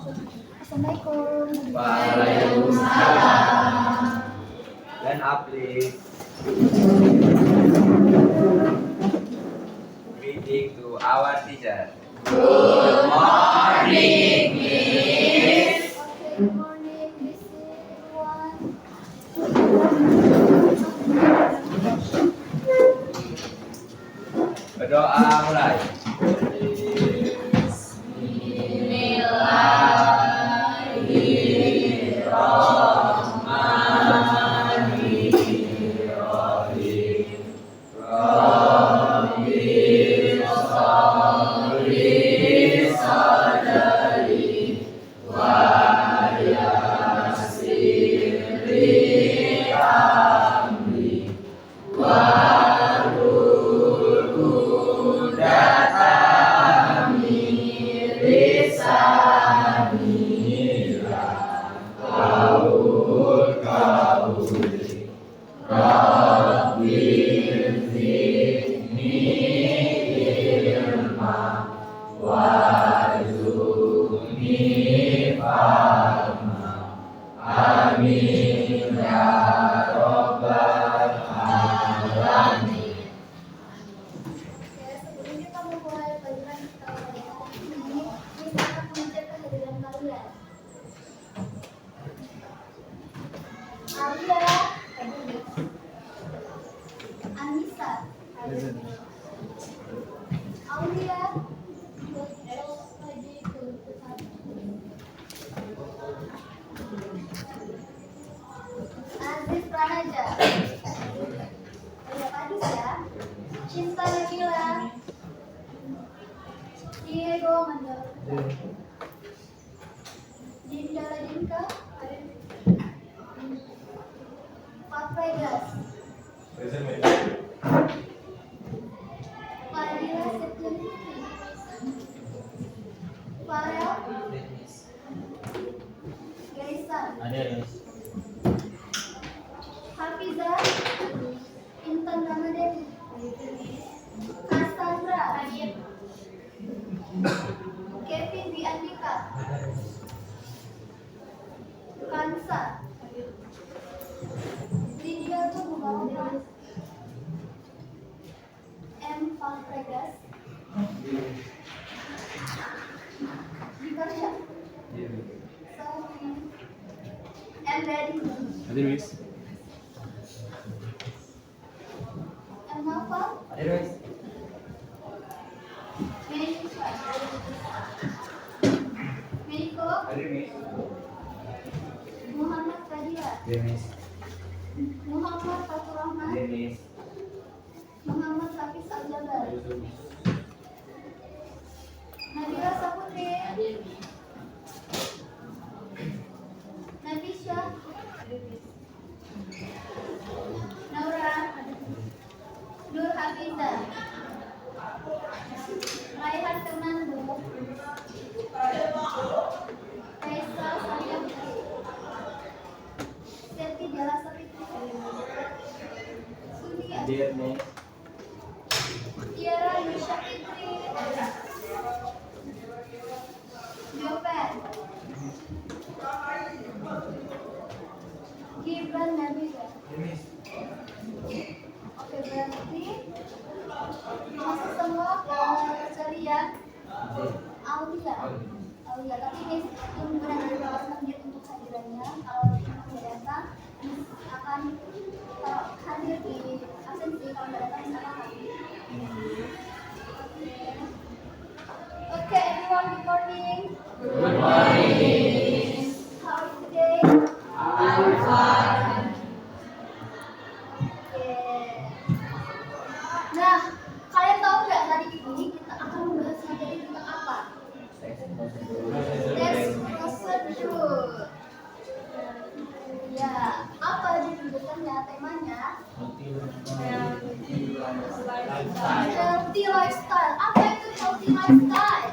Assalamualaikum. Waalaikumsalam. Stand up, please. Greeting to our teacher. Good morning, Miss. Okay, good morning, Miss everyone. Berdoa mulai. Oke, sebelum kita memulai pelajaran kita pada hari ini, Miss akan mengecek kehadiran kalian. Alia, Anissa, Aulia, Aziz Pranaja, Banyak Adis ya, Cinta Nabila, Diego Mandor, Dinda Ladinka, Patregas, Fadila Septianiti, Farel, Gaisan, Hafiza, Intan Ramadhani, Cassandra, Kevin Dwi Andika, Kansa, Lydia Tumubawa, M. Fafregas, Dikarsha, Sofi, M. Ready, M. Nafa, Meiko, Muhammad Fadila, Muhammad Fatur Rahman, Muhammad Hafiz Al-Jabar, Nabila Saputri, Nabisha, Naura, Nur Hafiza, Raihan Fernando, Faisal Salim, Seti Jala Sapitri, Suni Tiara Yusha Fitri, Jopen, Gibran Nabila. Oke, berarti masih semua kalian Aulia, tapi Miss tunggu dari bawah menit untuk hadirannya. Kalau tidak datang, Miss akan hadir di absensi. Kalau tidak datang, Miss akan hadir. Oke, everyone, good morning. Good morning. How are you today? I'm fine. Oke. Nah, kalian tahu nggak tadi ini kita akan membahas materi tentang apa? Test procedure. Ya, apa judulnya, temanya? Healthy lifestyle. Apa itu healthy lifestyle?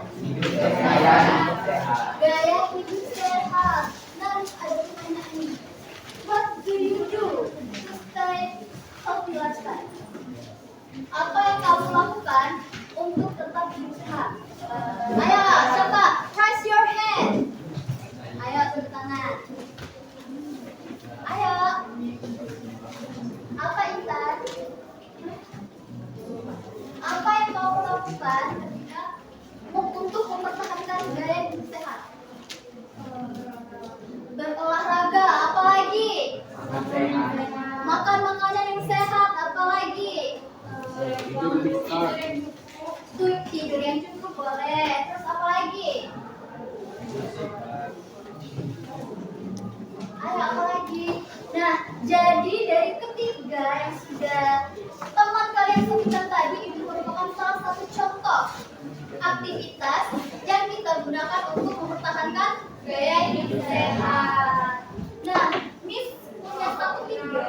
Gaya hidup sehat. Nah, ada pertanyaan ini. What do you do to stay healthy lifestyle? Apa yang kamu lakukan untuk tetap hidup sehat? Ayo, siapa? Raise your hand. yang sehat. Berolahraga, apalagi? Makan makanan yang sehat, apalagi? Tidur yang cukup boleh. Terus apalagi? Ayo apalagi? Nah, jadi dari ketiga yang sudah teman kalian sebutkan tadi itu merupakan salah satu contoh aktivitas yang kita gunakan untuk mempertahankan gaya hidup sehat. Nah, Miss punya satu video.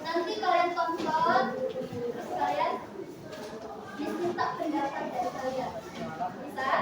Nanti kalian tonton, terus kalian Miss minta pendapat dari kalian. Bisa?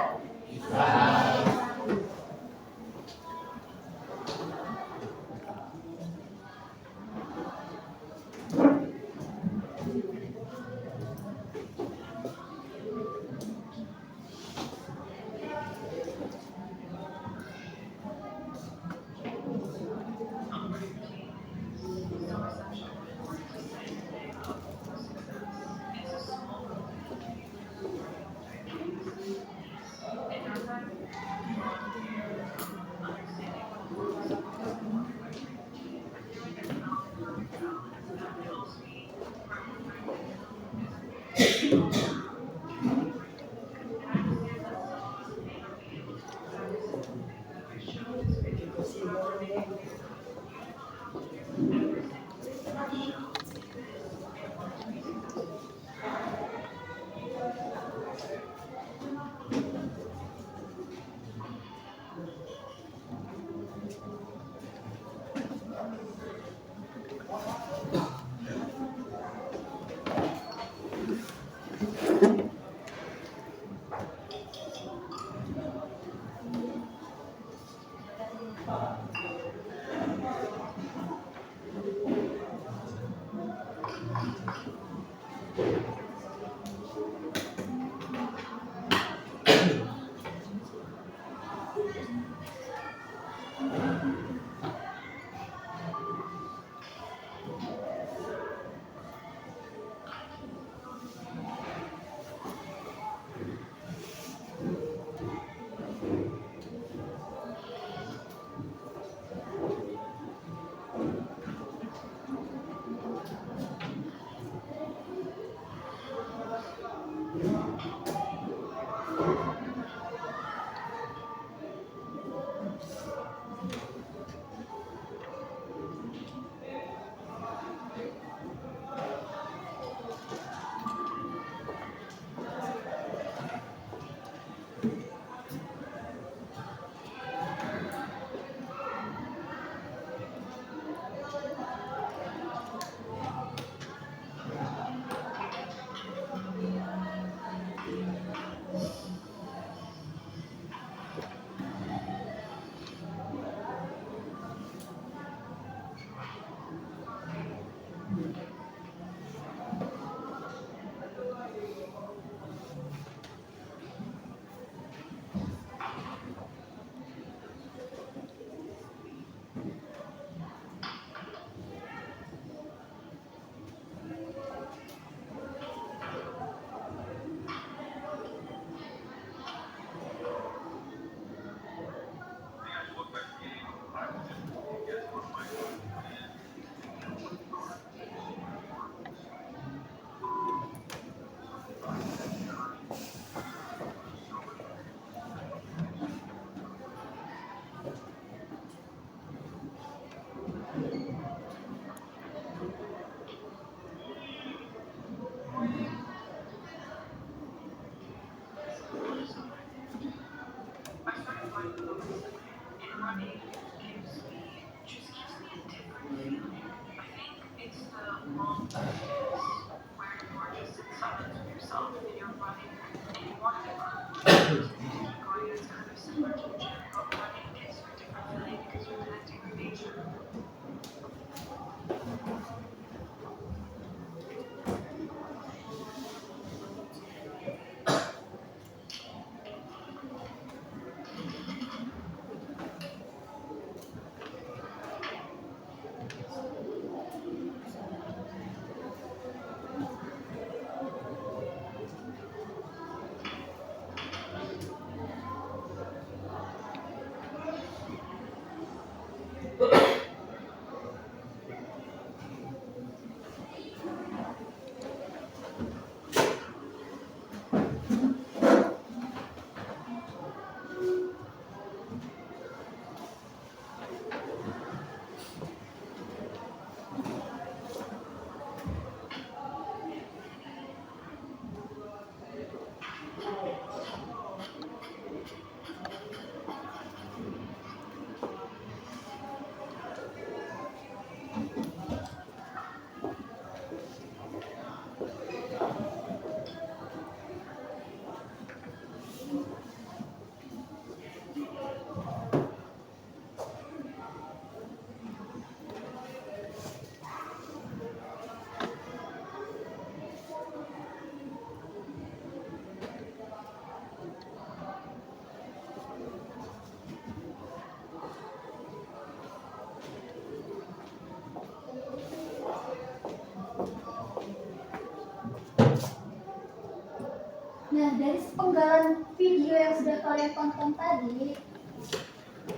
Nah, dari sepenggalan video yang sudah kalian tonton tadi,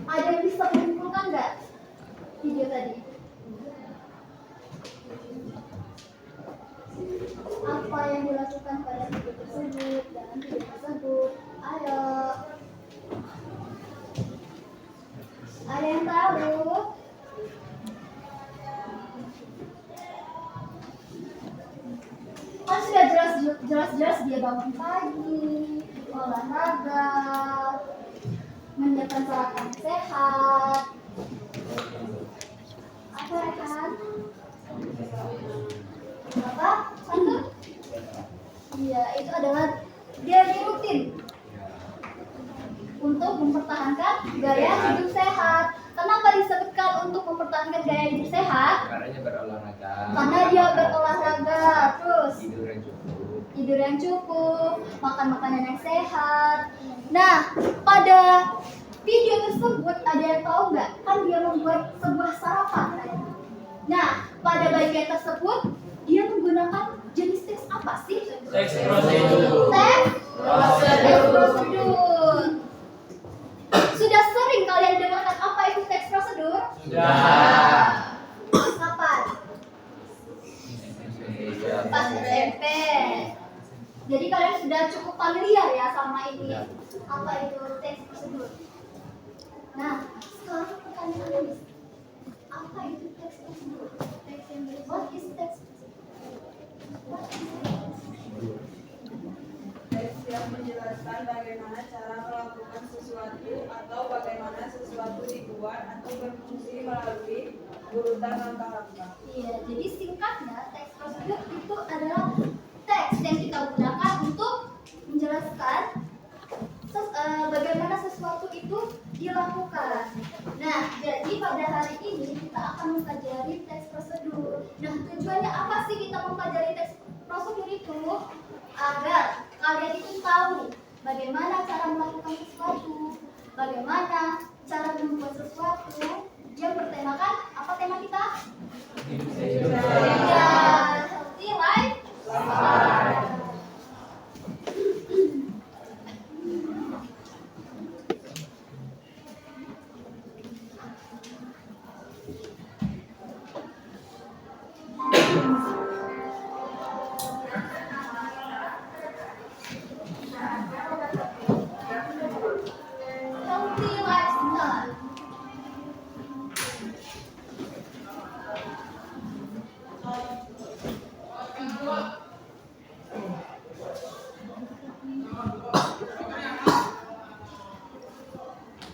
ada yang bisa menyimpulkan nggak video tadi? Apa yang dilakukan pada video tersebut dan video tersebut? Ayo. Ada yang tahu? Kan sudah jelas-jelas dia bangun pagi, olahraga, menyiapkan sarapan sehat. Apa ya kan? Apa? Satu? Iya, itu adalah daily rutin untuk mempertahankan gaya hidup sehat. Kenapa disebutkan untuk mempertahankan gaya hidup sehat? Karena dia berolahraga. Karena dia berolahraga, terus Tidur yang cukup. makan makanan yang sehat. Nah, pada video tersebut ada yang tahu nggak? Kan dia membuat sebuah sarapan. Nah, pada bagian tersebut dia menggunakan jenis teks apa sih? Teks prosedur. Teks prosedur. Sudah sering kalian dengarkan apa itu teks prosedur? Sudah. Kapan? Pas SMP. Jadi kalian sudah cukup familiar ya sama ini. Apa itu teks prosedur? Nah, sekarang pertanyaannya, apa itu teks prosedur? What is teks prosedur? What is teks prosedur? Teks yang menjelaskan bagaimana cara melakukan sesuatu atau bagaimana sesuatu dibuat atau berfungsi melalui urutan langkah-langkah. Iya, jadi singkatnya teks prosedur itu adalah teks yang kita gunakan untuk menjelaskan bagaimana sesuatu itu dilakukan. Nah, jadi pada hari ini kita akan mempelajari teks prosedur. Nah, tujuannya apa sih kita mempelajari teks prosedur itu? Agar kalian itu tahu bagaimana cara melakukan sesuatu, bagaimana cara membuat sesuatu yang bertemakan apa tema kita? Ya, healthy life. Healthy lifestyle.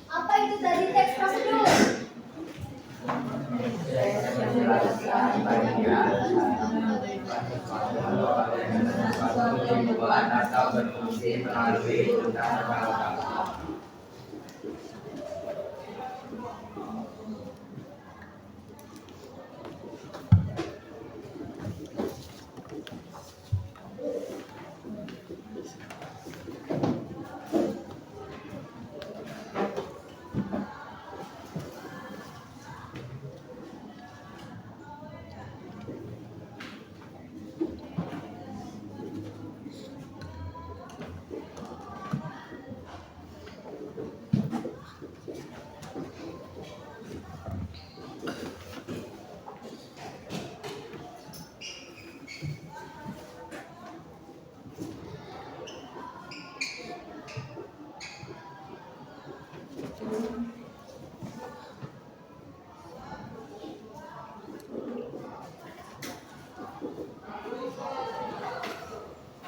Apa itu tadi teks prosedur? Dibuat atau berfungsi melalui urutan langkah-langkah.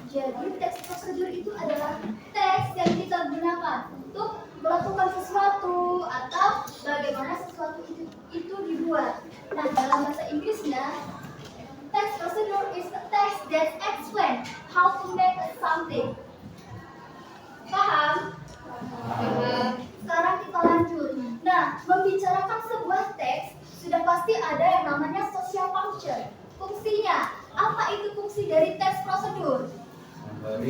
Jadi teks prosedur itu adalah teks yang kita gunakan untuk melakukan sesuatu atau bagaimana sesuatu itu dibuat. Nah, dalam bahasa Inggrisnya, text procedure is a text that explain how to make something. Paham? Sekarang kita lanjut. Nah, membicarakan sebuah teks sudah pasti ada yang namanya social function. Fungsinya, apa itu fungsi dari teks prosedur? Ayo.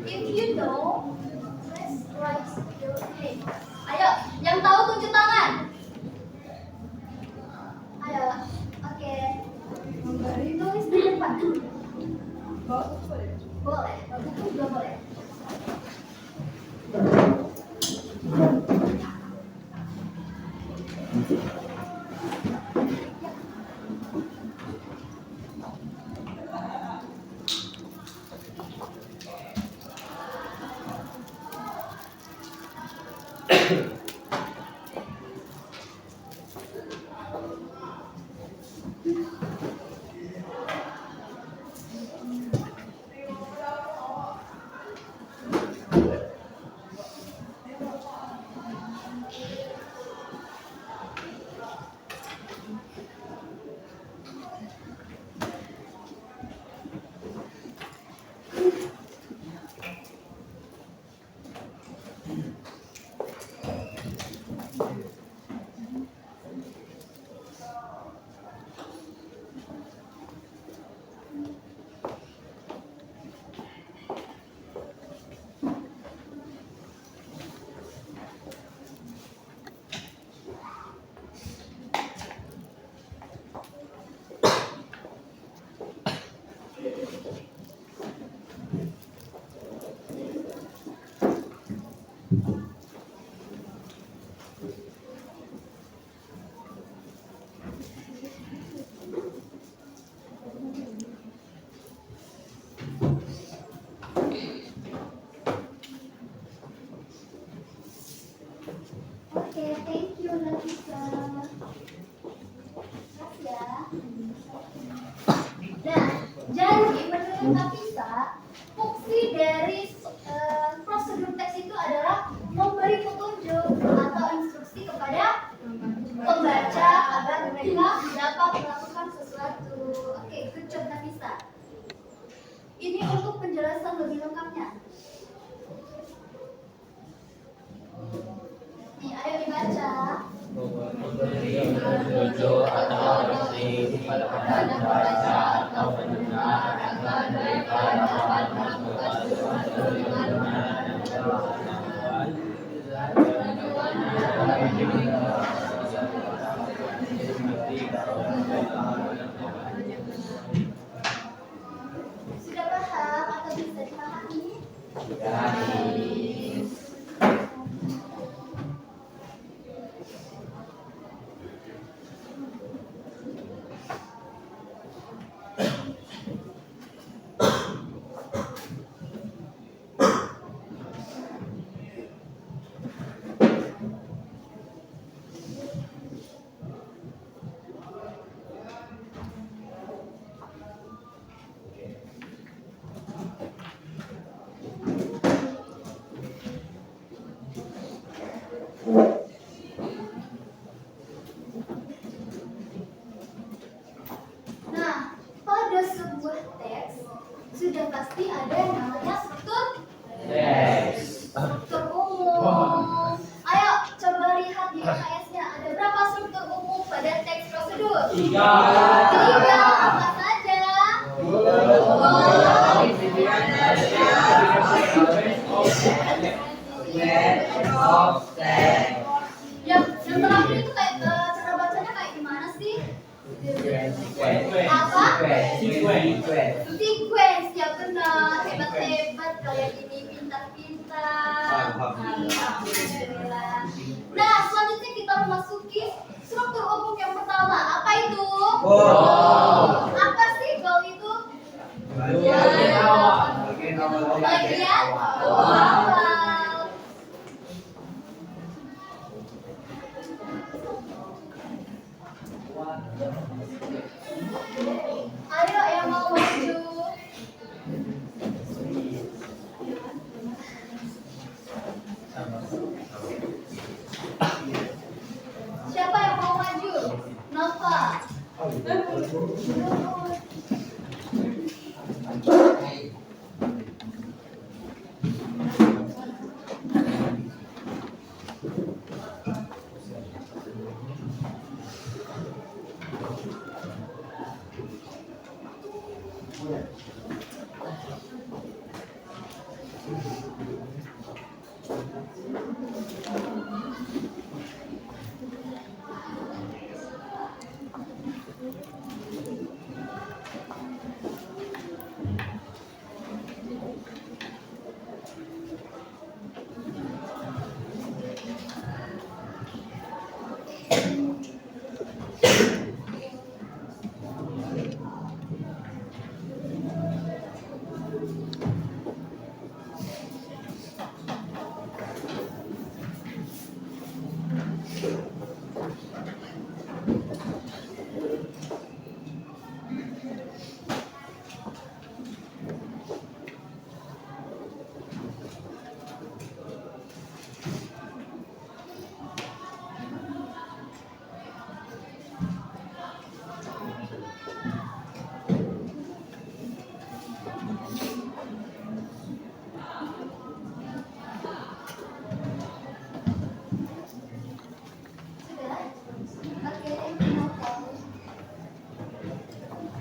If you know, let's raise your hand. Ayo, yang tahu tunjuk tangan. Ayo, oke. Tulis di depan. Bawa buku boleh? Boleh, buku juga boleh. Oke, thank you Nafisa. Makasih ya. Nah, jadi menurut Nafisa, fungsi dari prosedur teks itu adalah memberi petunjuk atau instruksi kepada pembaca agar mereka dapat melakukan sesuatu. Oke, good job Nafisa. Ini untuk penjelasan lebih lengkapnya. Nih, ayo dibaca. Memberi petunjuk atau instruksi kepada pembaca atau pendengar agar mereka dapat melakukan sesuatu dengan benar dan bermanfaat. Sudah paham atau bisa dipahami? Nah, pada sebuah teks sudah pasti ada yang namanya struktur struktur umum. Ayo coba lihat di UKS-nya ada berapa struktur umum pada teks prosedur? Tiga. Apa saja? Yang terakhir itu kayak cara bacanya kayak gimana sih? Apa? Sequence, ya benar. Hebat-hebat kalian ini, pintar-pintar. Alhamdulillah. Nah, selanjutnya kita memasuki struktur umum yang pertama. Apa itu? Apa sih goal itu? Bagian awal. Ayo yang mau maju. Siapa yang mau maju? Nova.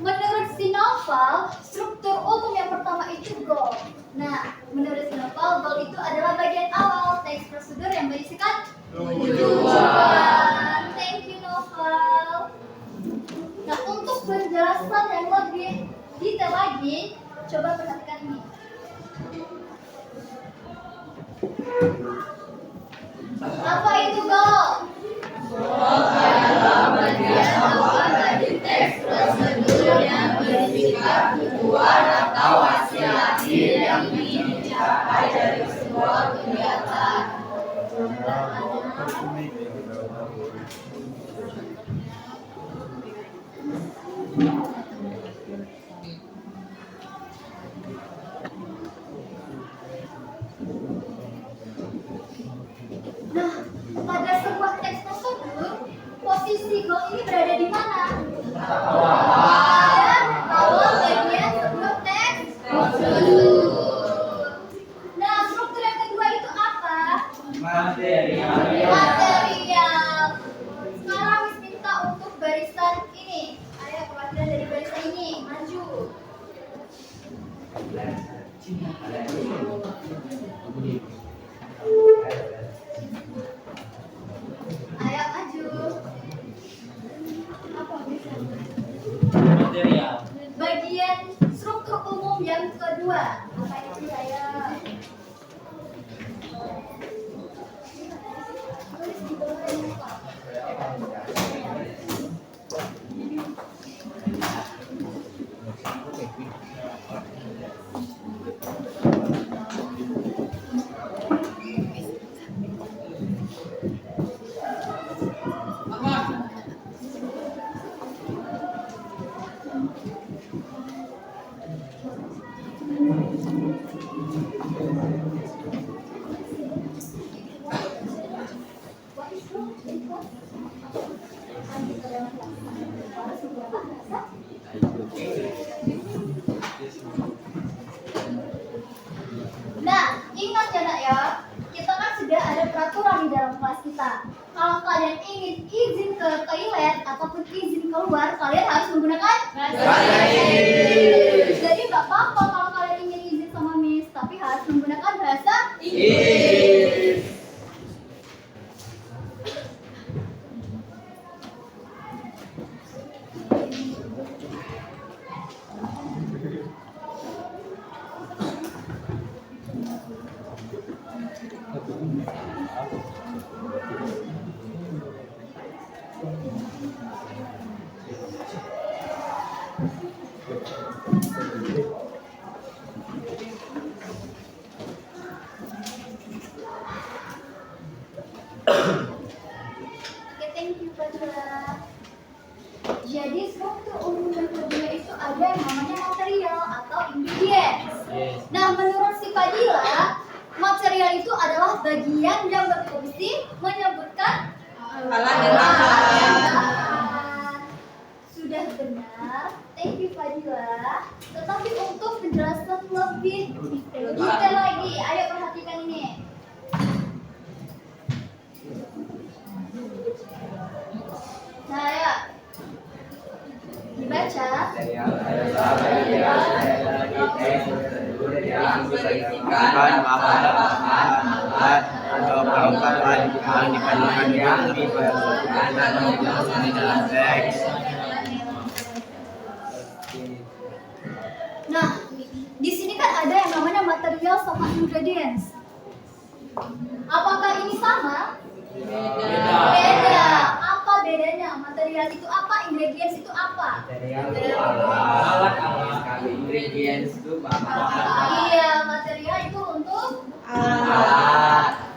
Menurut Sinoval, struktur umum yang pertama itu goal. Nah, menurut Sinoval, goal itu adalah bagian awal teks prosedur yang berisikan tujuan. Thank you, Novel. Nah, untuk penjelasan yang lebih detail lagi, coba perhatikan ini. Apa itu goal? Tujuan atau hasil akhir yang ingin dicapai dari sebuah kegiatan. Nah, pada sebuah teks prosedur, posisi goal ini berada di mana? Pada awal bagian sebuah teks prosedur. Nah, struktur yang kedua itu apa? Material. Sekarang Miss minta untuk barisan ini. Ayo perwakilan dari barisan ini, maju. Ayo maju. Apa bisa? Material. Bagian struktur umum yang kedua. Apa itu saya? Tulis di bawah ini, Pak. Nah, ingat ya nak ya, kita kan sudah ada peraturan di dalam kelas kita. Kalau kalian ingin izin ke toilet ataupun izin keluar, kalian harus menggunakan bahasa Inggris. Jadi nggak apa-apa kalau kalian ingin izin sama Miss, tapi harus menggunakan bahasa Inggris. Oke, thank you Fadila. Jadi struktur umum yang kedua itu ada yang namanya material atau ingredients. Nah, menurut si Fadila, material itu adalah bagian yang berfungsi menyebutkan Alat dan bahan. Sudah benar, thank you Fadila. Tetapi untuk penjelasan lebih detail lagi, ayo perhatikan ini. Nah, ya. Dibaca. Yang berisikan bahan alat Pelengkapan yang diperlukan lebih berkesudahan dan penjelasan di dalam teks. Nah, di sini kan ada yang namanya material sama ingredients. Apakah ini sama? Beda. Apa bedanya? Material itu apa? Ingredients itu apa? Material itu alat, ingredients itu bahan. Iya, material itu untuk Alat.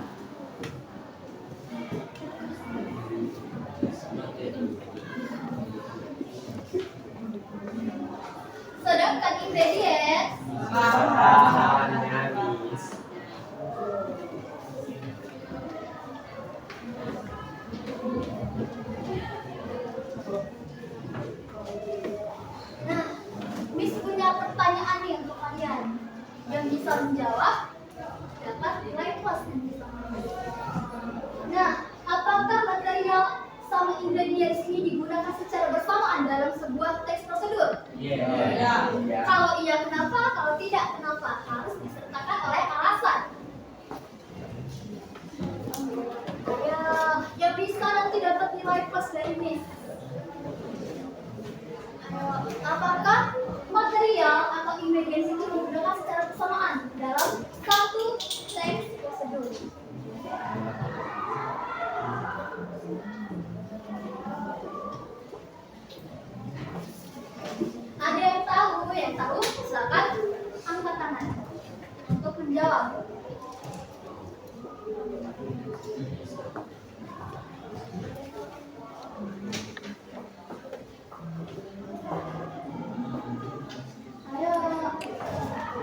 sedangkan ingredients Bahannya habis. Nah, Miss punya pertanyaan nih untuk kalian. Yang bisa menjawab dapat nilai plus nanti sama Miss. Nah, apakah material sama ingredients ini digunakan secara bersamaan dalam sebuah teks prosedur? Iya. Kalau iya kenapa? Kalau tidak kenapa? Harus disertakan oleh alasan. Ya, yang bisa nanti dapat nilai plus dari Miss. Apakah material atau ingredients itu digunakan secara bersamaan dalam satu teks prosedur? Ada yang tahu? Yang tahu silakan angkat tangan untuk menjawab. Ayo,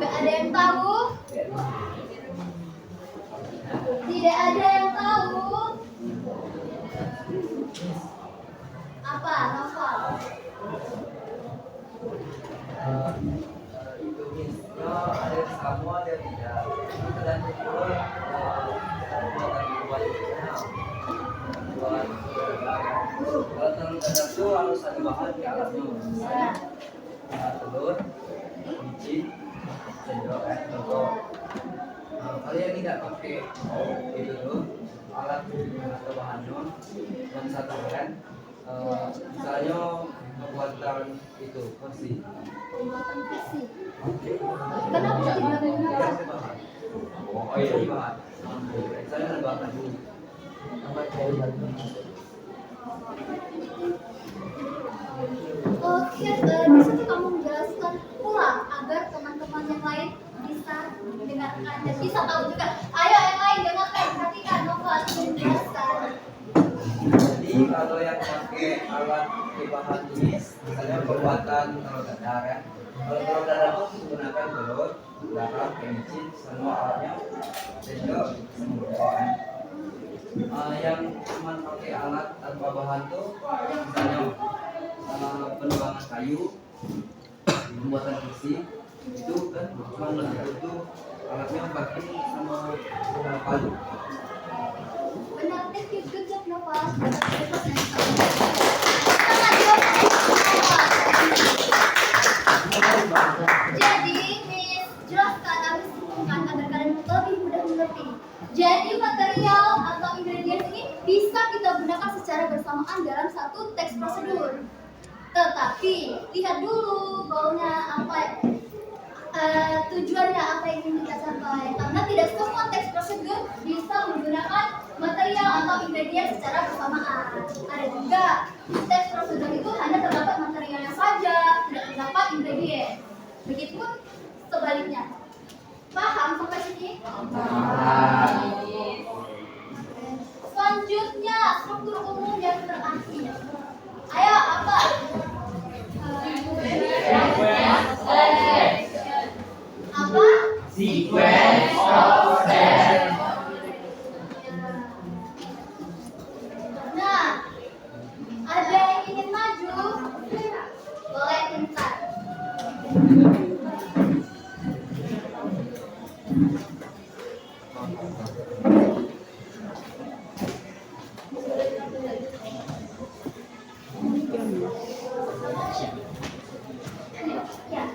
nggak ada yang tahu? Tidak ada yang tahu? Apa? Novel? Itu misalnya ada semua ada tidak. Itu tergantung pula buatan buat kalau terlalu banyak itu harus ada bahan di alatnya. Misalnya telur, biji, sendok, contoh. Kalau yang tidak pakai itu tuh alat atau bahannya yang satu kan, misalnya pembuatan itu kursi. Pembuatan kursi. Kenapa tidak menggunakan? Oh iya bahan. Saya ada bahan dulu. Oke, bisa kamu menjelaskan ulang agar teman-teman yang lain bisa mendengarkan dan bisa tahu juga. Ayo yang lain dengarkan, perhatikan, Nova menjelaskan. Jadi kalau yang pakai alat bahan ini, misalnya pembuatan telur dadar kan. Kalau telur dadar itu menggunakan telur, garam, micin, semua alatnya, sendok, semua kan. Yang cuma pakai alat tanpa bahan tuh, misalnya penebangan kayu, pembuatan kursi, itu kan cuma lentur itu alatnya pakai sama palu. Benar, thank you, good job Nova. Jadi, Miss jelaskan, Miss sebutkan agar kalian lebih mudah mengerti. Jadi material atau ingredients ini bisa kita gunakan secara bersamaan dalam satu teks prosedur. Tetapi lihat dulu baunya apa, tujuannya apa yang ingin kita capai. Karena tidak semua teks prosedur bisa menggunakan material atau ingredients secara bersamaan. Ada juga teks prosedur itu hanya terdapat materialnya saja, tidak terdapat ingredients. Begitupun sebaliknya. Paham sampai sini? Selanjutnya struktur umum yang terakhir. Ayo apa? Apa? Sequence of steps. Nah, ada yang ingin maju? Boleh pintar. Ya.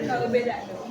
Kalau beda dong.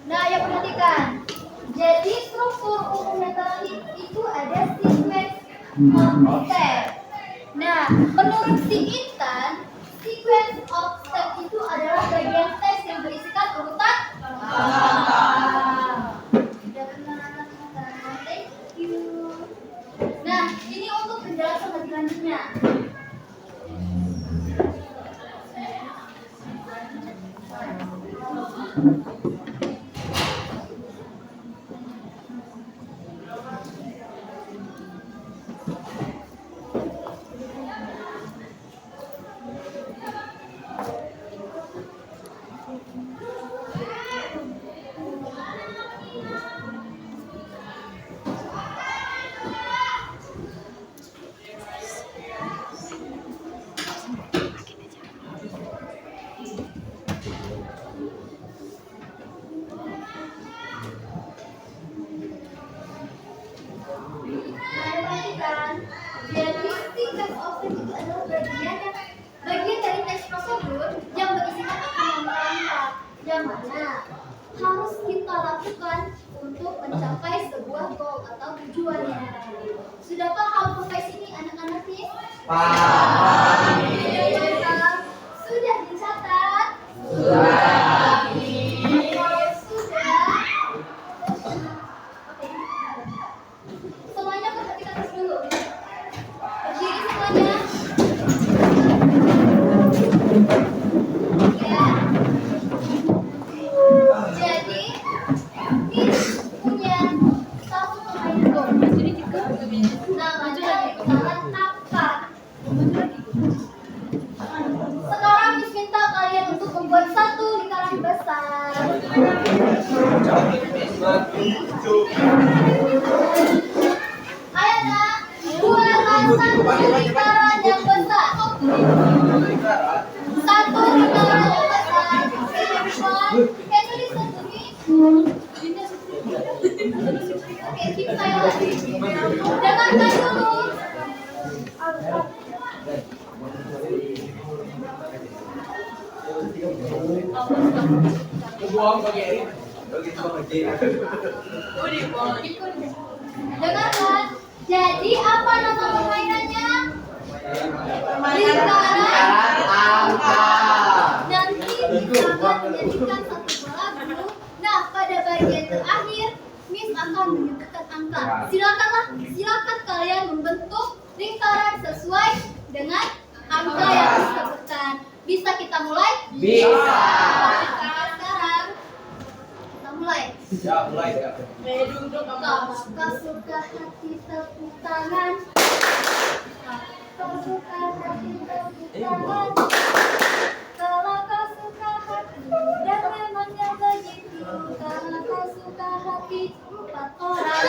Nah, ya perhatikan. Jadi struktur umum metode itu ada sequence of step. Nah, menurut si Intan, sequence of step itu adalah bagian teks yang berisikan urutan langkah. Sudah kenal anak Intan? Thank you. Nah, ini untuk penjelasan lebih lanjutnya. Jadi sequence of step itu adalah bagian dari teks prosedur yang berisikan langkah-langkah yang mana harus kita lakukan untuk mencapai sebuah goal atau tujuannya. Sudah paham sampai sini anak-anak nih? Paham. Sudah dicatat? Sudah. Kalau sudah, semuanya perhatikan terus dulu. Berdiri semuanya. Ya. Jadi, ini punya satu pemain gol. Namanya lingkaran apa? Sekarang Miss minta kalian untuk membuat satu lingkaran besar. Ayo nak, buatlah satu lingkaran yang besar. Satu lingkaran yang besar. Can you listen to me? Oke, keep silent. Dengarkan dulu. Dengarkan. Jadi apa nama permainannya? Lingkaran Angka. Nanti kita akan menjadikan satu bola dulu. Nah, pada bagian terakhir, Miss akan menyebutkan angka. Silakan kalian membentuk lingkaran sesuai dengan angka yang disebutkan. Bisa kita mulai? Bisa. Sekarang kita mulai. Ya, mulai ya. Kau suka hati tepuk tangan. Kau suka hati tepuk tangan. Kalau kau suka hati dan memangnya begitu. Kalau kau suka hati 4 orang.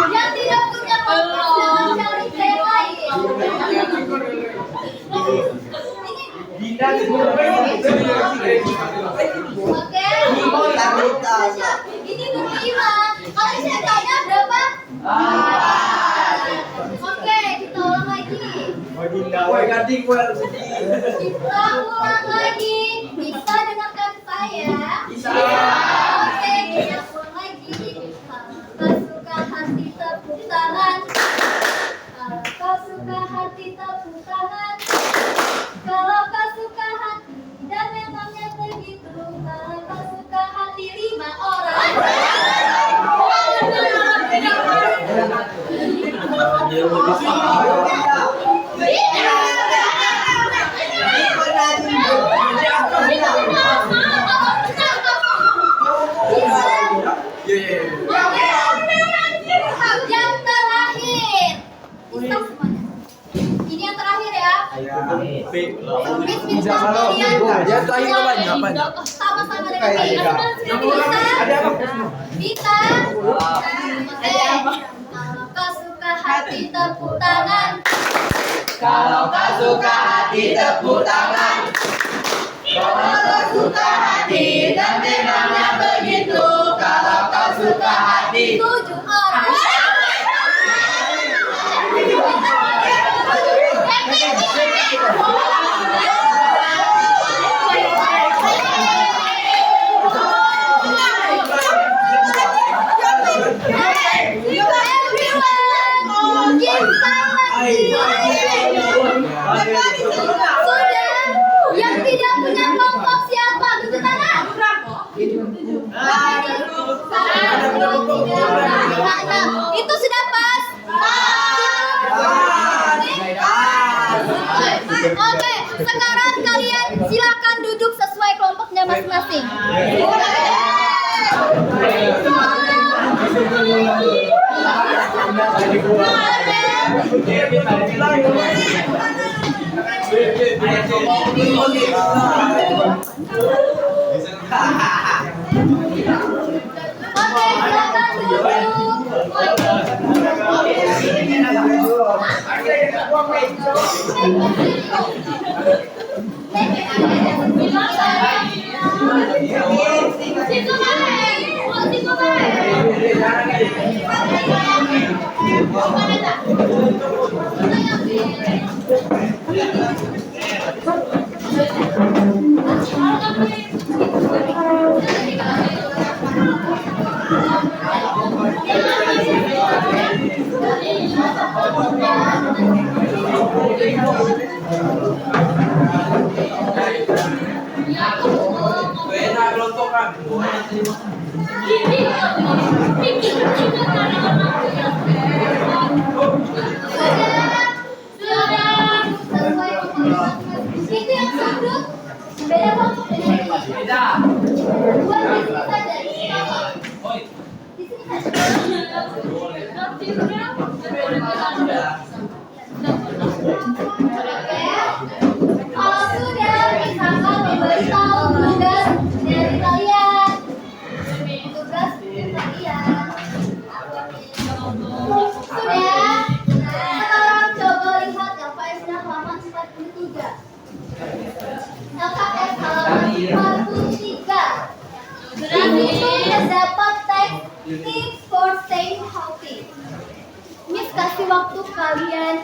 Yang tidak punya kontrak jangan cari cewek lain. Ini Oke. Ini berlima. Kalau saya tanya berapa? Oke, kita ulang lagi. Kita ulang lagi. Bisa dengarkan saya? Bisa. Oke, kita ulang lagi. Kalau suka hati tepuk tangan. Kalau kau suka hati tepuk tangan. Kalau kau suka hati dan memangnya begitu. Kalau kau suka hati 5 orang. Yang terakhir. Bisa semuanya. Ini yang terakhir ya. Sama-sama dengan Bisa. Kalau kau suka hati tepuk tangan. Kalau kau suka hati tepuk tangan. Kalau kau suka hati dan memangnya begitu. Kalau kau suka hati 7 orang. Sudah, yang tidak punya kelompok siapa? Tunjuk tangan. Itu sudah pas. Oke, sekarang kalian silakan duduk sesuai kelompoknya masing-masing. Oke, silakan Itu yang sudut beda kelompok dengan ini. Buat di sini saja, di sini apa? Di sini saja. Kalau sudah, misalkan memberitahu tugas dari kalian. Tugas dari kalian. Sudah. Sekarang coba lihat LKS halaman 43. LKS halaman 43. Ini terdapat teks tips for staying healthy. Miss kasih waktu kalian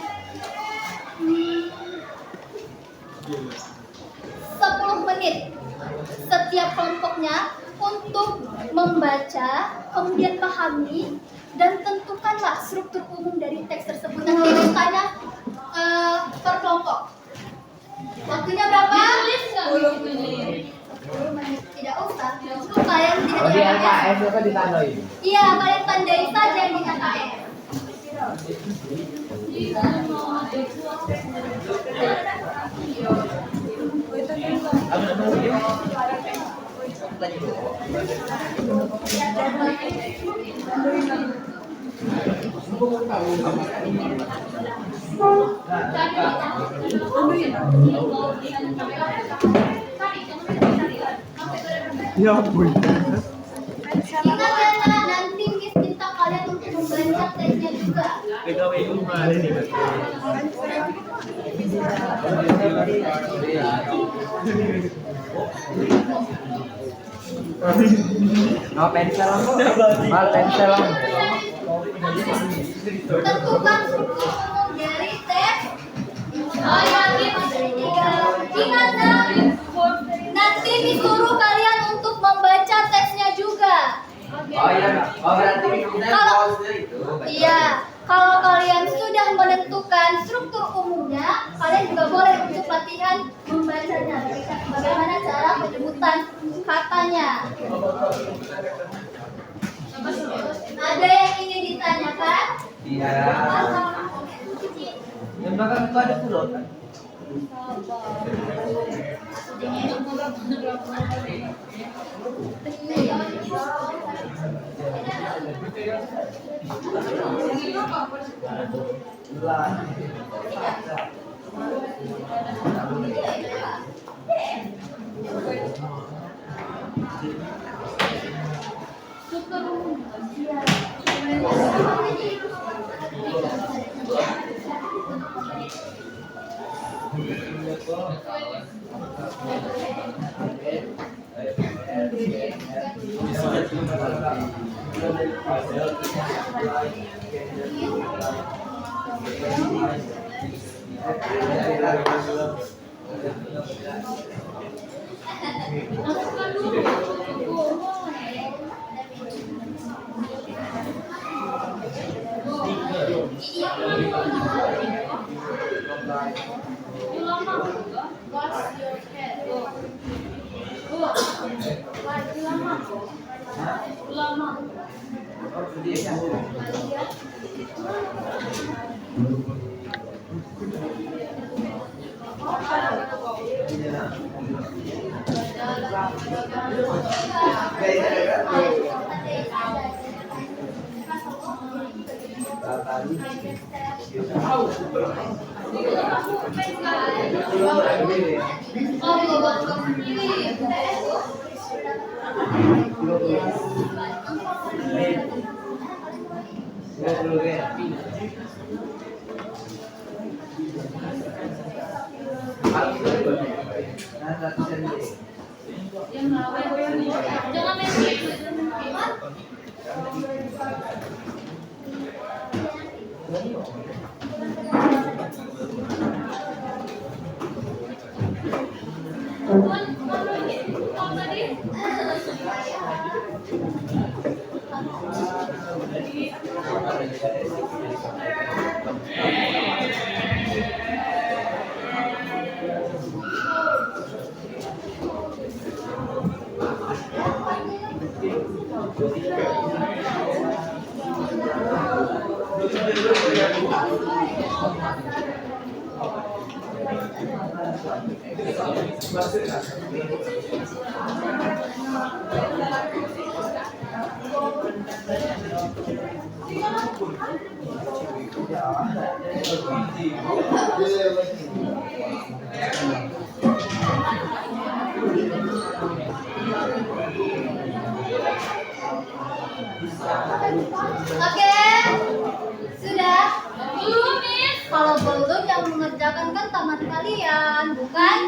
10 menit setiap kelompoknya untuk membaca, kemudian pahami dan tentukanlah struktur umum dari teks tersebut. Nanti tanya per kelompok. Waktunya berapa? 10 menit. Tidak usah. Justru kalian tidak Di LKS itu kan ditandai. Iya, kalian tandai saja di LKS. Ya ampun. Ingat ya, nanti Miss minta kalian kalian untuk membaca teksnya juga. No pensel lang po. Mal pensel lang. Tentukan struktur umum dari teks. Oh ya, ingat nanti disuruh kalian untuk membaca teksnya juga. Oh iya, oh berarti kita Kalau- pause itu. Iya, kalau kalian sudah menentukan struktur umumnya, kalian juga boleh untuk latihan membacanya. Bagaimana cara penyebutan katanya? Ada yang ingin ditanyakan? Iya. Yang belakang itu ada pulot kan? Struktur umum. Iya. Oke, sudah? Belum, Miss. Kalau belum, yang mengerjakan kan teman kalian, bukan?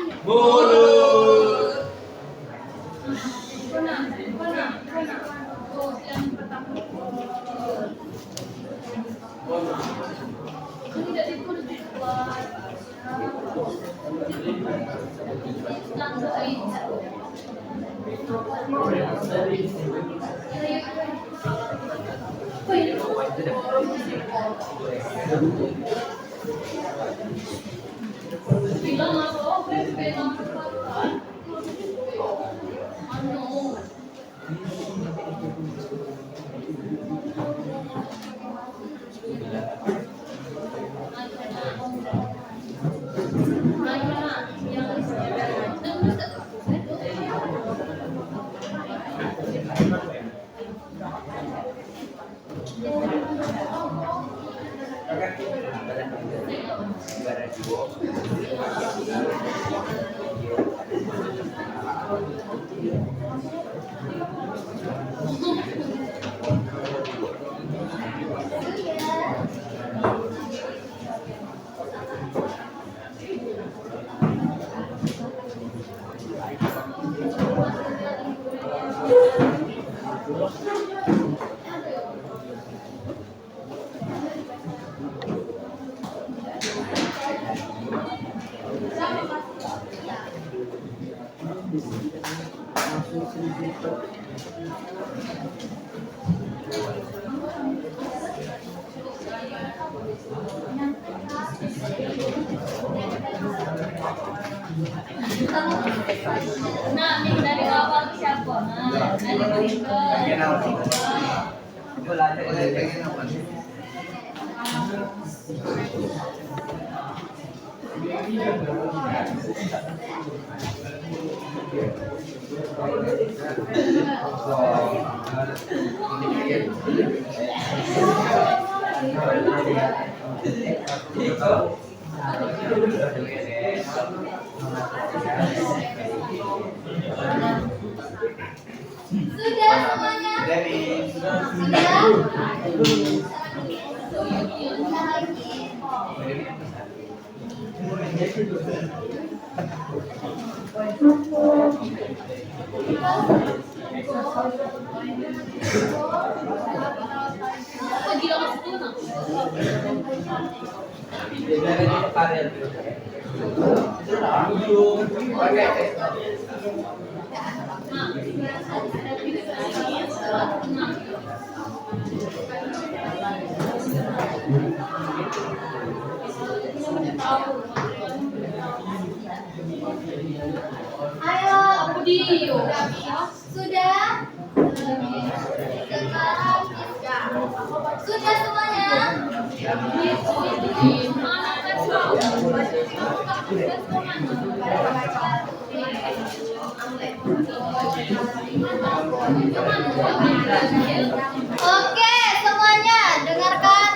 Nah, mix dari awal tuh siapa? Nah, dari Pengen apa? Belajar pengen apa? Sudah semuanya? Sudah? Bentar lagi. Kok gila ke situ, nak? Ayo, Budi. Sudah? Sekarang sudah semuanya? Oke, semuanya dengarkan.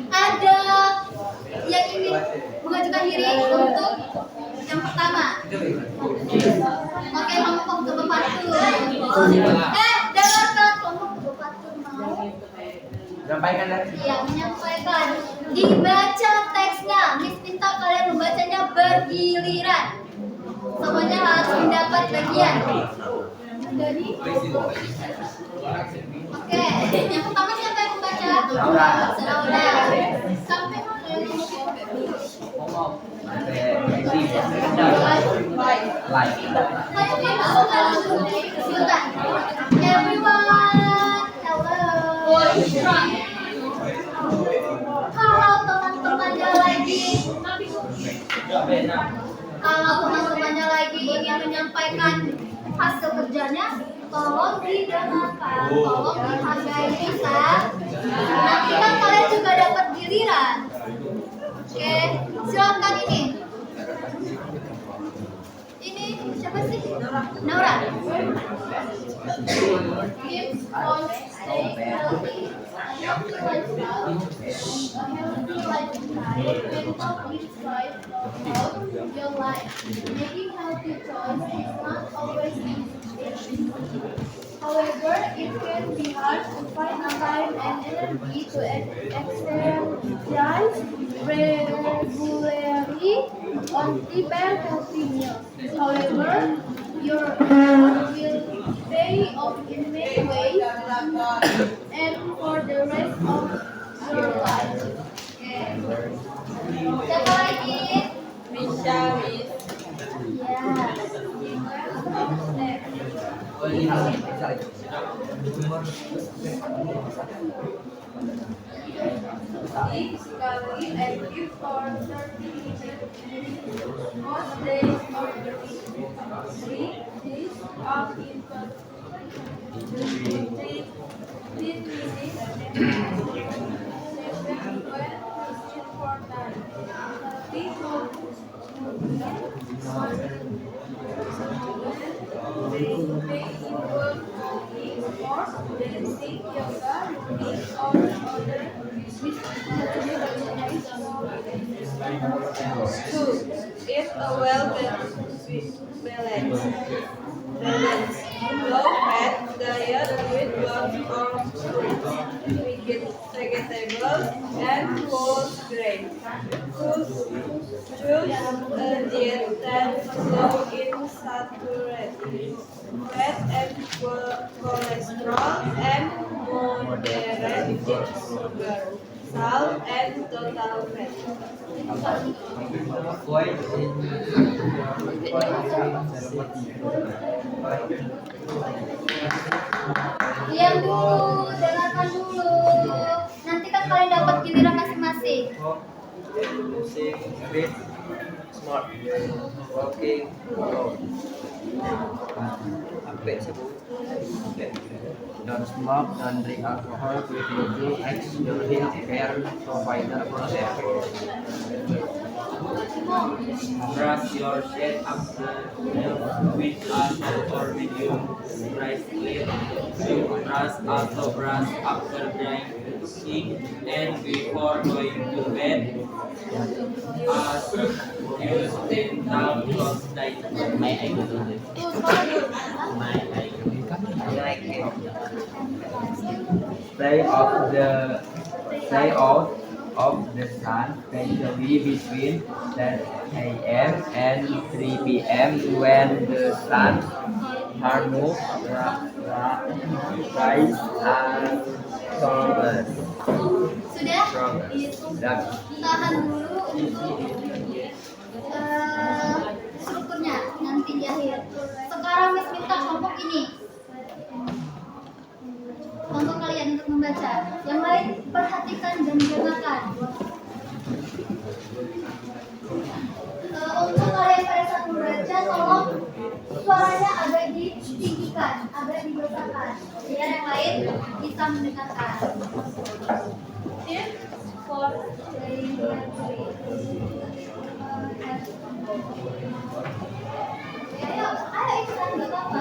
Ada yang ingin mengajukan diri untuk yang pertama. Oke, kelompok keempat tuh. Dengarkan kelompok keempat tuh mau. Sampaikan dari Yang menyampaikan. Dibaca teksnya. Miss minta kalian membacanya bergiliran. Semuanya harus mendapat bagian. Jadi, oke, yang pertama siapa yang membaca? Laura. Laura. Sampai everyone, hello. Kalau teman-temannya lagi ingin menyampaikan hasil kerjanya, tolong didengarkan, tolong dihargai, bisa. Nanti kan kalian juga dapat giliran. Oke, silakan ini. Ini siapa sih? Naura. Tips on stay healthy. Healthy lifestyle. Healthy lifestyle. Mental insight of your life. Making healthy choices is not always easy. However, it can be hard to find the time and energy to exercise regularly or prepare healthy meals. However, your effort will pay off in many ways and for the rest of your life. Okay. Siapa lagi? Bisa, Miss. Physically active for 30 minutes most days of the week. 3 days of interval. 15 minutes Two, eat a balanced, low-fat diet with lots of fruits, vegetables, and whole grains. Choose a diet that is low in saturated fat and cholesterol and moderate in sugar, salt, and total fat. Avoid Diam dulu, dengarkan dulu. Nanti kan kalian dapat giliran masing-masing. using speed, smart, walking, alone. Sampai sebut. Don't smoke, don't drink alcohol, if you do, ask your healthcare provider for help. Brush your teeth after meal with a soft or medium rice clean. Brush also brush after drinking and before going to bed. As you stand down close night. May I go to the May I go Like it. Stay out of the sun, especially between 10 a.m. and 3 p.m. when the sun harmonic rays are stronger. Sudah? Dan Tahan dulu untuk strukturnya nanti di akhir. Sekarang Miss minta kelompok ini. Kelompok kalian untuk membaca. Yang lain perhatikan dan dengarkan. Untuk kalian pada saat membaca, tolong suaranya agak ditinggikan, agak dibesarkan, biar yang lain bisa mendengarkan. Tips for playing ayo ikutan gak apa-apa.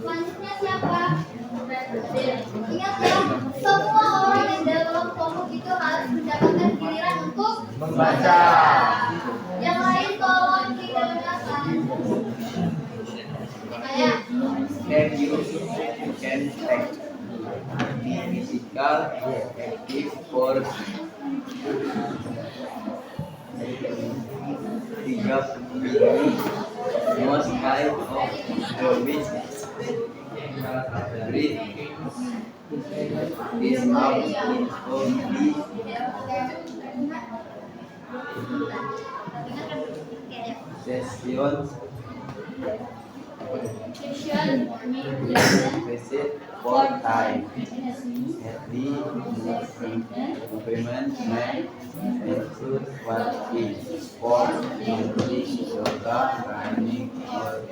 Selanjutnya siapa? Ingat ya, semua orang yang dalam kelompok itu harus mendapatkan giliran untuk membaca. Yang lain tolong didengarkan. Ayah. Can you can take physical active for 30 minutes. Most kind of the week read is out in only session visit for time at the implement ensure what is for English yoga running or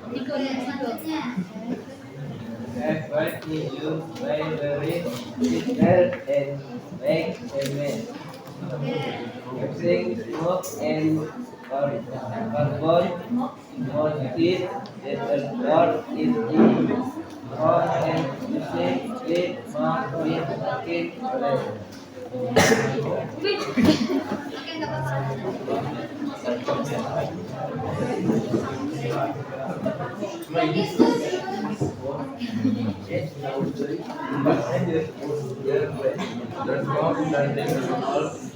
Di Korea selanjutnya. effort is used by the signal and make payment. Using smoke and carbon monoxide detector is the or and using it must be taken away. Oke, nggak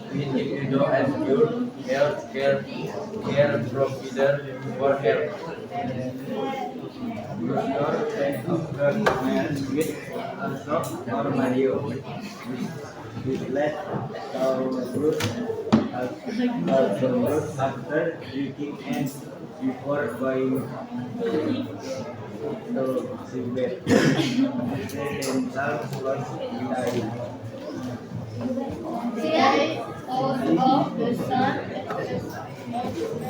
Individual and your healthcare provider for help. Your sense of man with a shock or Mario. With less our group after drinking and before going to the bed. They themselves was dying. Days out of the sun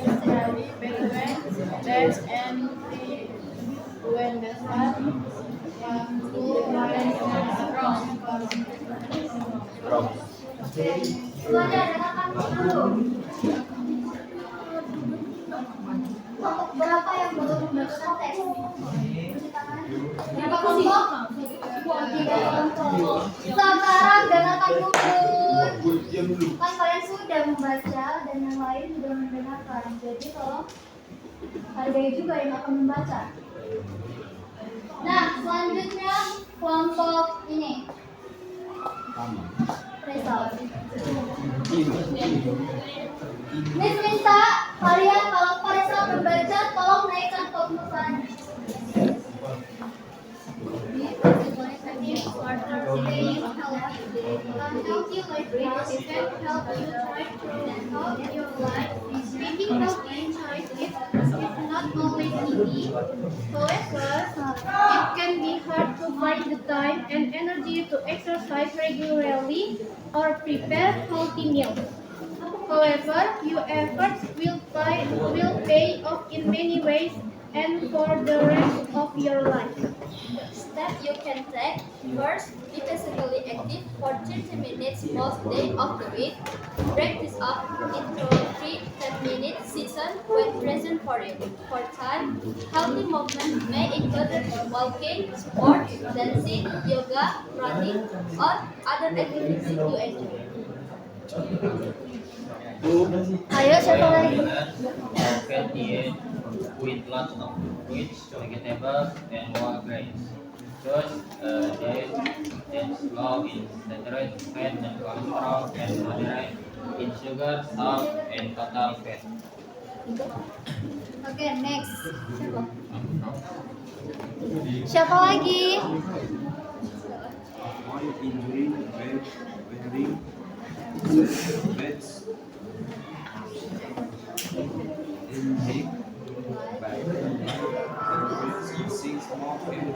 especially between 10 and 3 when the sun comes to rise strong. From Semuanya dengarkan dulu. Kelompok berapa yang belum membacakan teks? Berapa kelompok? 3 kelompok. Sekarang dengarkan dulu. Kan kalian sudah membaca dan yang lain belum mendengarkan. Jadi tolong hargai juga yang akan membaca. Nah, selanjutnya kelompok ini. Result. Miss minta kalian kalau Faisal membaca tolong naikkan kemukaan. Healthy life can help you thrive and help your life. Making healthy choices is not always easy. However, it can be hard to find the time and energy to exercise regularly or prepare healthy meals. However, your efforts will pay off in many ways and for the rest of your life. Steps you can take: first, be physically active for 30 minutes most days of the week. Break this up into 3 10-minute sessions when present for you. For time, healthy movement may include walking, sports, dancing, yoga, running, or other activities you enjoy. Ayo, siapa lagi? Can eat with lots of fruits, vegetables, and whole grains. Choose a diet that's low in saturated fat and cholesterol and moderate in sugar, salt, and total fat. Oke, next. Siapa lagi? Avoid injuring when wearing beds. Intake by using small and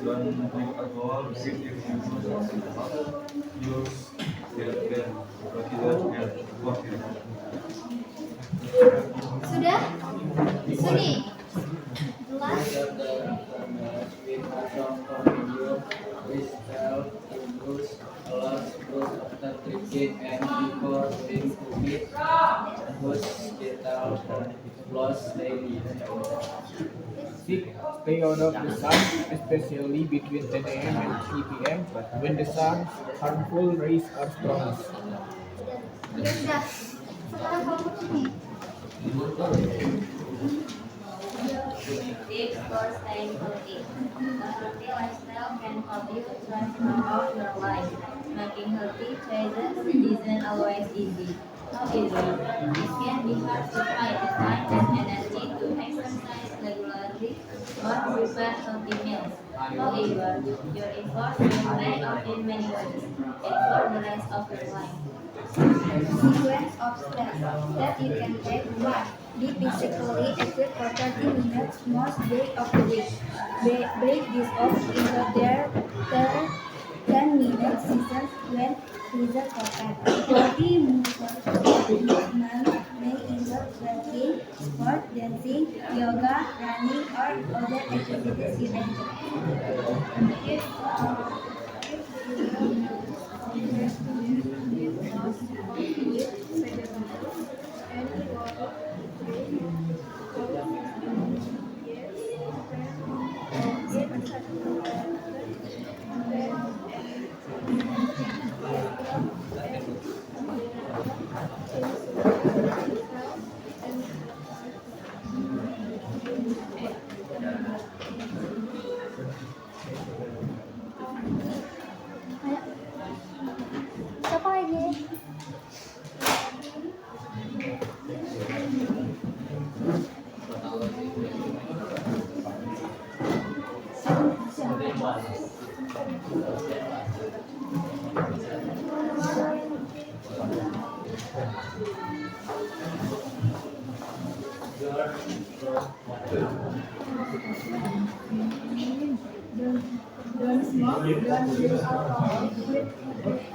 don't drink alcohol, use Sudah? Suni. Jelas? Stay out of the sun, especially between 10 a.m. and 3 p.m. when the sun's harmful rays are strongest. Ya sudah. Sekarang kelompok ini. Tips for staying healthy. A healthy lifestyle can help you thrive throughout your life. Making healthy choices isn't always easy. However, it can be hard to find the time and energy to exercise regularly or prepare healthy meals. However, your efforts will pay off in many ways and for the rest of your life. Sequence of steps that you can take. 1. Be physically active for 30 minutes most days of the week. Break this up into their 10-minute sessions when present for time. 40 movement may include walking, sport, dancing, yoga, running, or other activities you enjoy. Don't smoke, don't use alcohol. If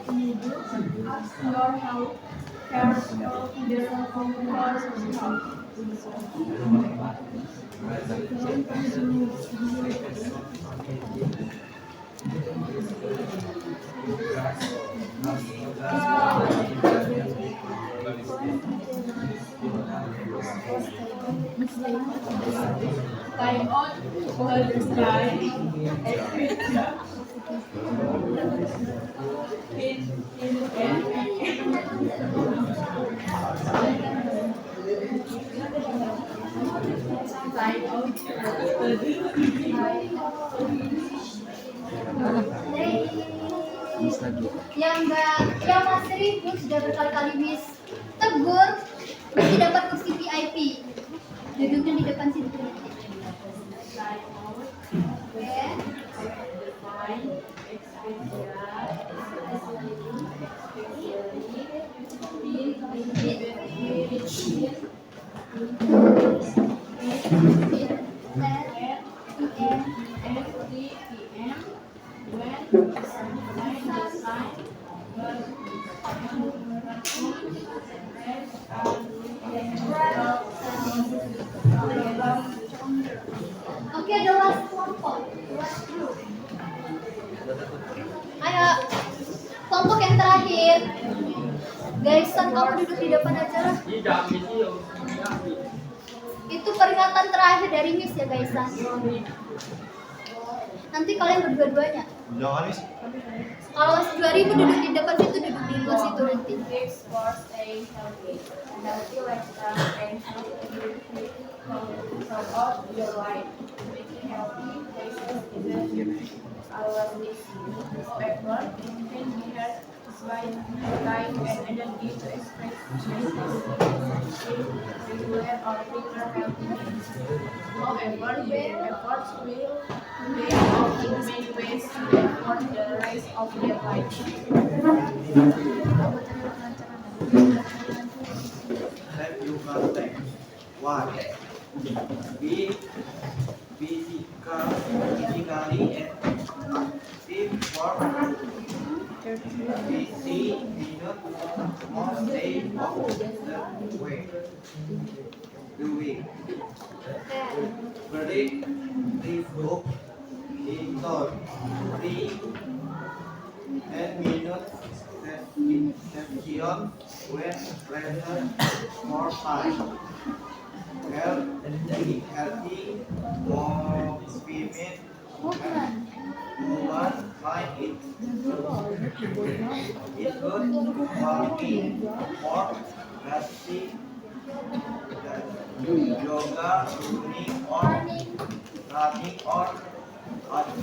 you do, ask your health care provider for help. By all the sky, yang Mas Ribu sudah berkali-kali Miss tegur, Miss dapat kursi VIP. Duduknya di depan situ. Oke. Oke, the last kelompok. Ayo, kelompok yang terakhir. Garisan kamu duduk di depan aja lah. Itu peringatan terakhir dari Miss ya, Garisan. Nanti kalian berdua-duanya. Kalau 2000 duduk di depan situ, duduk di luar situ nanti. Tips for staying healthy. Healthy lifestyle and healthy throughout your life. Making healthy choices isn't always easy. However, it can be hard despite time and energy to express regular or frequent healthy meals. However, your efforts will pay off in many ways for the rest of your life. Let you contact. 1. Be physically active for 50 minutes most day of the week. Break the book into 10 minutes session when present more time. Healthy movement woman find it good walking or resting, yoga, running or other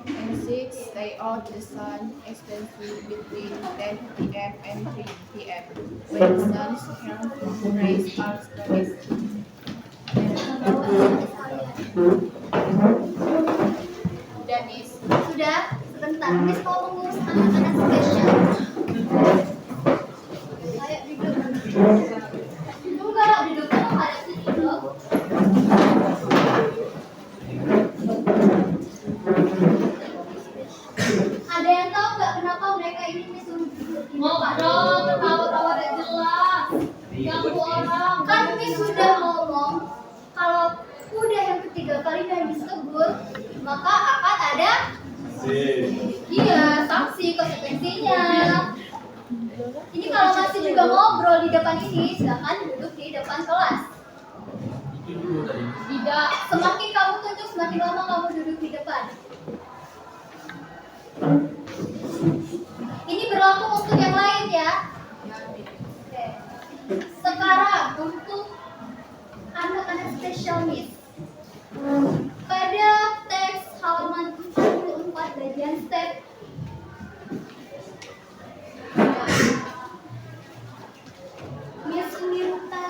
And 6. Stay out the sun, especially between 10 p.m. and 3 p.m. when the sun's harmful rays are strongest. Udah, Miss. Sudah? Sebentar. Miss mau mengurus anak-anak spesial. Ayo duduk. Enggak, duduknya ada sini loh. maka akan ada iya sanksi konsekuensinya. Ini kalau masih juga ngobrol di depan ini, silakan duduk di depan kelas. Tidak, semakin kamu tunjuk, semakin lama kamu duduk di depan. Ini berlaku untuk yang lain ya. Oke. Sekarang untuk anak-anak special needs. Pada teks halaman 44 bagian step Miss Mirta.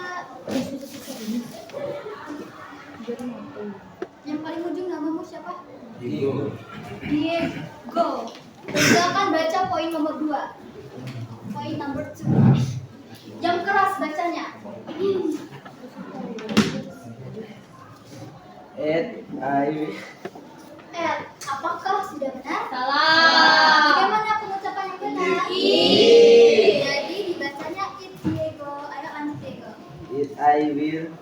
Yang paling ujung namamu siapa? Diego. Silakan baca poin nomor 2. Poin nomor 2. Jam keras bacanya. Apakah sudah benar? Salah. Bagaimana pengucapan yang benar? Jadi dibacanya it Diego. Ayo lanjut Diego. I will.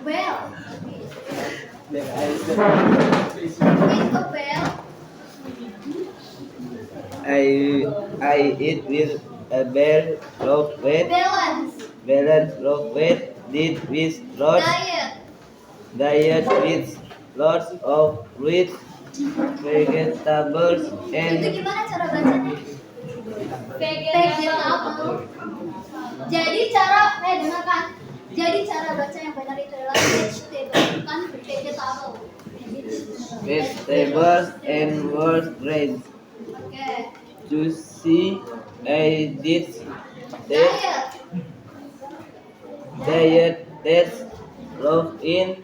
Well. Then I It's a bell. I eat with a bear of weight, Balance. of weight, did with lots, Diet. with lots of fruit, vegetables, Itu and gimana cara bacanya? Vegetable. Jadi cara, dengarkan. Jadi cara baca yang benar itu adalah vegetable, bukan vegetable. vegetables and whole grains. Oke. Juicy, I did that Diet. that's low in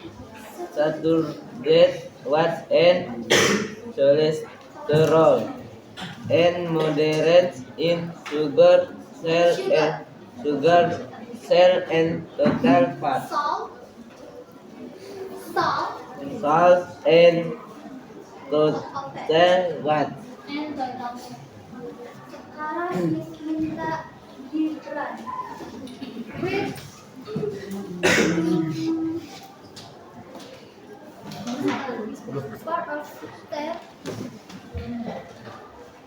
saturated fat and cholesterol and moderate in sugar, cell and total fat. Salt and total fat. Sekarang minta Gibran. Which part of step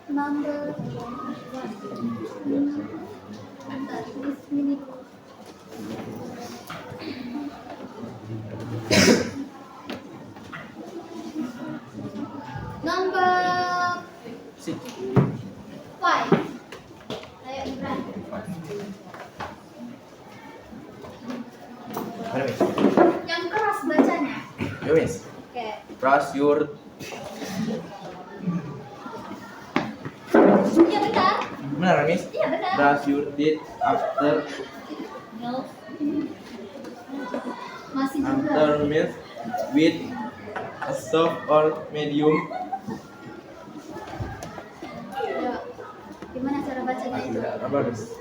number 1? Bentar, this minute. Number 5. Ayo Gibran. Yang keras bacanya. Oke. Brush your Iya benar. benar, Miss. Iya benar. Brush your teeth after Masih juga. meals with a soft or medium. Ya. Gimana cara bacanya itu? Apa, Miss?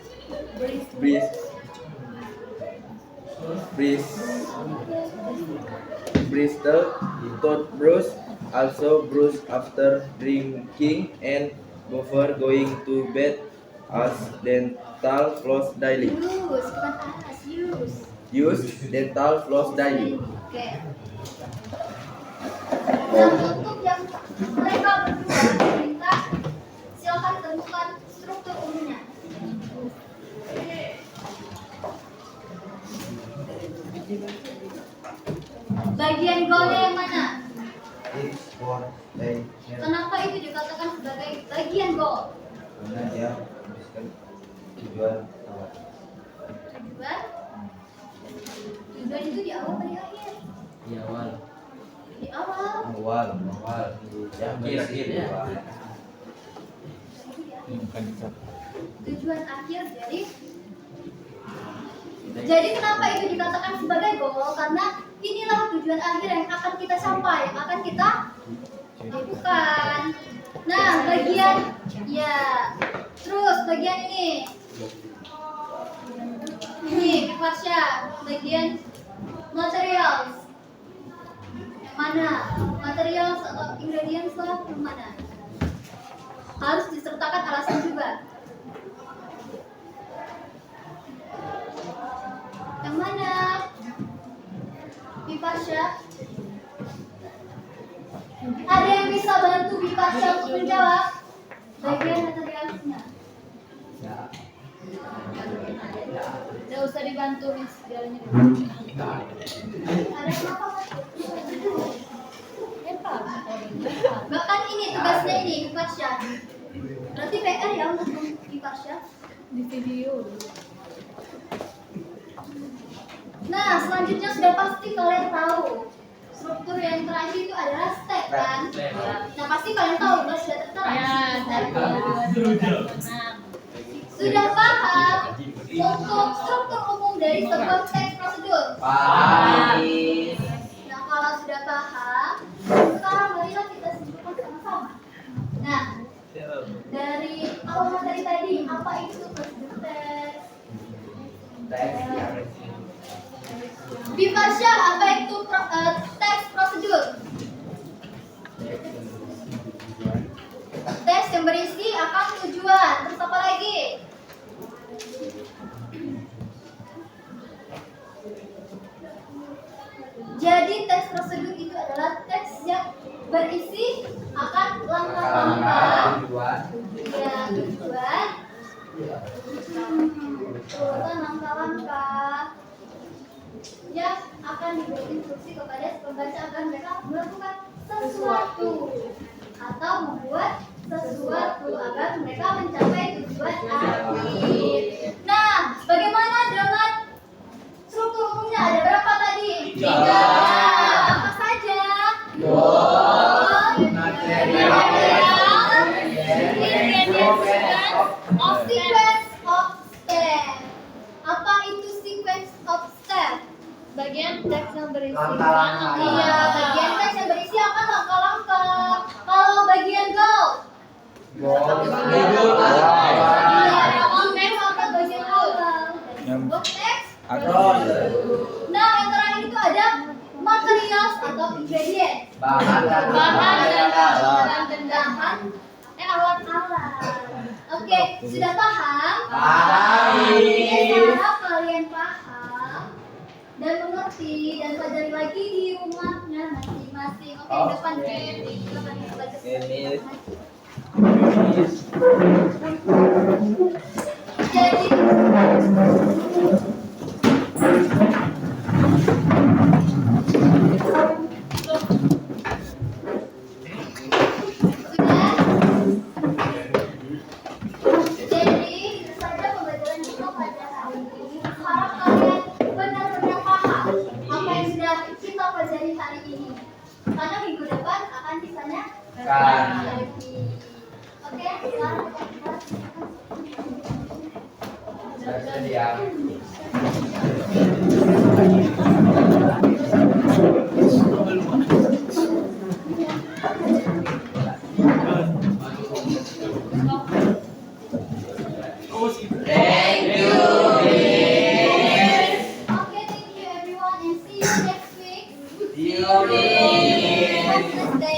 Breathe. Bristol toothbrush, also brush after drinking and before going to bed as dental floss daily. Use, bukan atas. Use. Use dental floss daily. Oke. Dan untuk yang mereka berdua minta silakan tentukan struktur umumnya. Bagian golnya yang mana? Kenapa itu dikatakan sebagai bagian gol? Karena dia tujuan awal. Tujuan itu di awal atau di akhir? Di awal. Di awal. Awal yang Akhir ya. Tujuan akhir jadi kenapa itu dikatakan sebagai goal? Karena inilah tujuan akhir yang akan kita capai, yang akan kita lakukan. Nah, bagian ya, terus bagian ini Fasya, bagian materials yang mana? Materials atau ingredients lah yang mana? Harus disertakan alasan juga. Yang mana? Fasya. Ada yang bisa bantu Bipasya untuk menjawab? Bagian atau reaksinya? Tidak usah dibantu, Miss. Jalannya Ada yang apa? lempar. Bahkan ini tugasnya ini Bipasya. Berarti PR ya untuk Bipasya. Di video. Nah, selanjutnya sudah pasti kalian tahu struktur yang terakhir itu adalah step kan? Nah, pasti kalian tahu kalau sudah tertera. Sudah paham untuk struktur umum dari sebuah teks prosedur? Paham. Nah, kalau sudah paham, sekarang marilah kita simpulkan sama-sama. Nah, dari awal materi tadi, apa itu prosedur teks? Bipasya, apa itu teks prosedur? Teks yang berisi akan tujuan. Terus apa lagi? Jadi teks prosedur itu adalah teks yang berisi akan langkah-langkah ya tujuan urutan langkah-langkah yang akan diberi instruksi kepada pembaca agar mereka melakukan sesuatu atau membuat sesuatu agar mereka mencapai tujuan akhir. Nah, bagaimana dengan struktur umumnya? Ada berapa tadi? 3. Apa saja? Of sequence of step. Apa itu sequence of step? Bagian teks yang berisi Iya, bagian teks yang berisi akan langkah-langkah. Kalau bagian goal, iya, teks akan bagian awal dari sebuah teks. Nah, yang terakhir itu ada materials atau ingredient. Bahan dan Alat-alat. Oke, sudah paham? Paham. Saya harap kalian paham dan mengerti dan pelajari lagi di rumahnya masing-masing. Oke, depan depan baca. Jadi Jadi, itu saja pembelajaran kita pada hari ini. Harap kalian benar-benar paham apa yang sudah kita pelajari hari ini. Karena minggu depan akan kisahnya lagi. Oke, sekarang Okay, thank you everyone and see you next week. See you next week. Have a nice day.